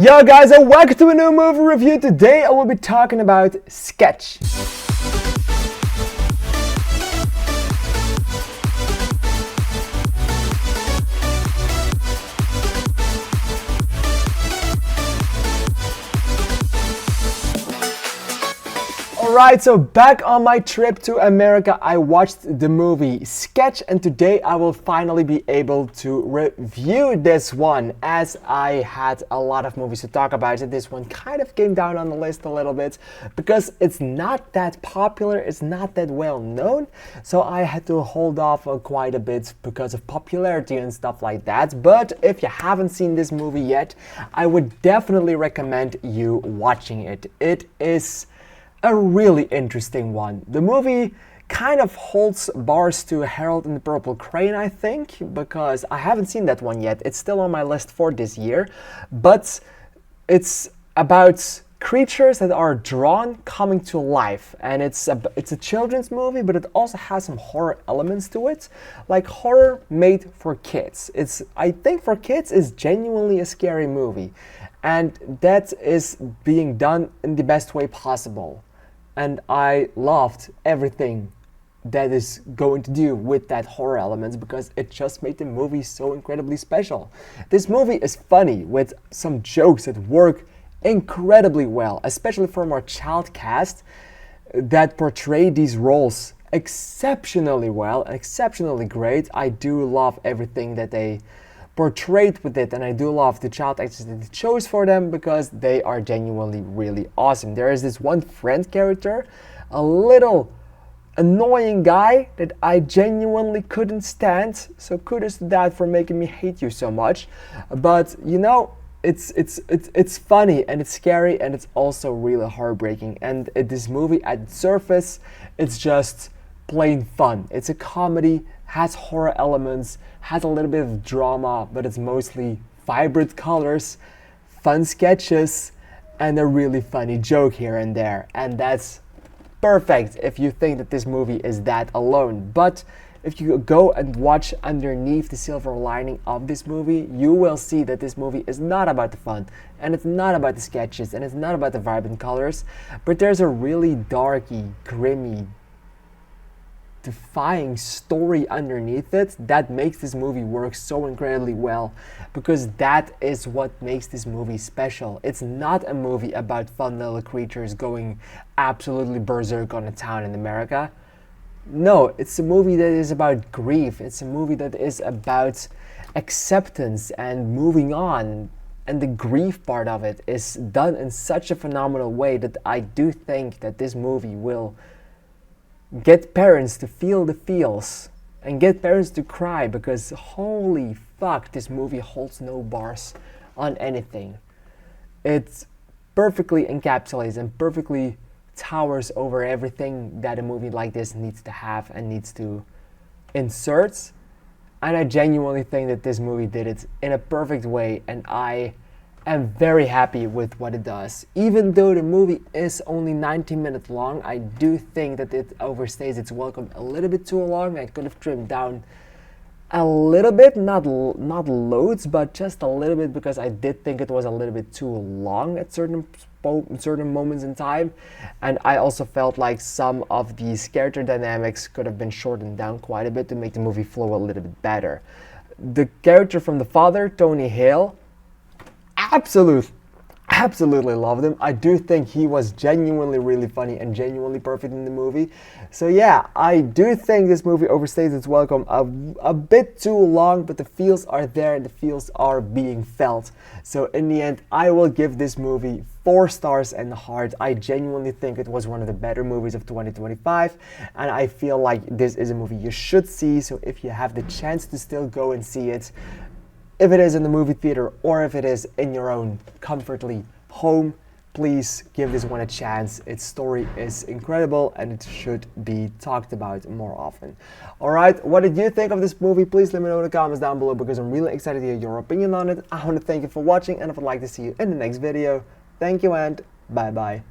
Yo guys, and welcome to a new movie review. Today I will be talking about Sketch. Alright, so back on my trip to America, I watched the movie Sketch, and today I will finally be able to review this one. As I had a lot of movies to talk about, this one kind of came down on the list a little bit because it's not that popular, it's not that well known, so I had to hold off quite a bit because of popularity and stuff like that. But if you haven't seen this movie yet, I would definitely recommend you watching it. It is a really interesting one. The movie kind of holds bars to Harold and the Purple Crane, I think, because I haven't seen that one yet. It's still on my list for this year, but it's about creatures that are drawn coming to life, and it's a children's movie, but it also has some horror elements to it, like horror made for kids. I think for kids is genuinely a scary movie, and that is being done in the best way possible. And I loved everything that is going to do with that horror elements because it just made the movie so incredibly special. This movie is funny with some jokes that work incredibly well, especially from our child cast that portray these roles exceptionally well, exceptionally great. I do love everything that they portrayed with it, and I do love the child actors that they chose for them because they are genuinely really awesome. There is this one friend character, a little annoying guy that I genuinely couldn't stand, so kudos to that for making me hate you so much. But you know, it's funny and it's scary and it's also really heartbreaking. And this movie at its surface, it's just plain fun. It's a comedy, has horror elements, has a little bit of drama, but it's mostly vibrant colors, fun sketches, and a really funny joke here and there. And that's perfect if you think that this movie is that alone. But if you go and watch underneath the silver lining of this movie, you will see that this movie is not about the fun, and it's not about the sketches, and it's not about the vibrant colors, but there's a really darky, grimmy, defying story underneath it that makes this movie work so incredibly well, because that is what makes this movie special. It's not a movie about fun little creatures going absolutely berserk on a town in America. No, it's a movie that is about grief. It's a movie that is about acceptance and moving on, and the grief part of it is done in such a phenomenal way that I do think that this movie will get parents to feel the feels and get parents to cry, because holy fuck, this movie holds no bars on anything. It perfectly encapsulates and perfectly towers over everything that a movie like this needs to have and needs to insert. And I genuinely think that this movie did it in a perfect way, and I am very happy with what it does. Even though the movie is only 90 minutes long, I do think that it overstays its welcome a little bit too long. I could have trimmed down a little bit, not loads, but just a little bit, because I did think it was a little bit too long at certain moments in time. And I also felt like some of these character dynamics could have been shortened down quite a bit to make the movie flow a little bit better. The character from the father, Tony Hale, absolutely loved him. I do think he was genuinely really funny and genuinely perfect in the movie. So yeah, I do think this movie overstays its welcome a bit too long, but the feels are there and the feels are being felt. So in the end, I will give this movie 4 stars and a heart. I genuinely think it was one of the better movies of 2025, and I feel like this is a movie you should see. So if you have the chance to still go and see it, if it is in the movie theater or if it is in your own comfortly home, please give this one a chance. Its story is incredible and it should be talked about more often. Alright, what did you think of this movie? Please let me know in the comments down below, because I'm really excited to hear your opinion on it. I want to thank you for watching, and I would like to see you in the next video. Thank you and bye bye.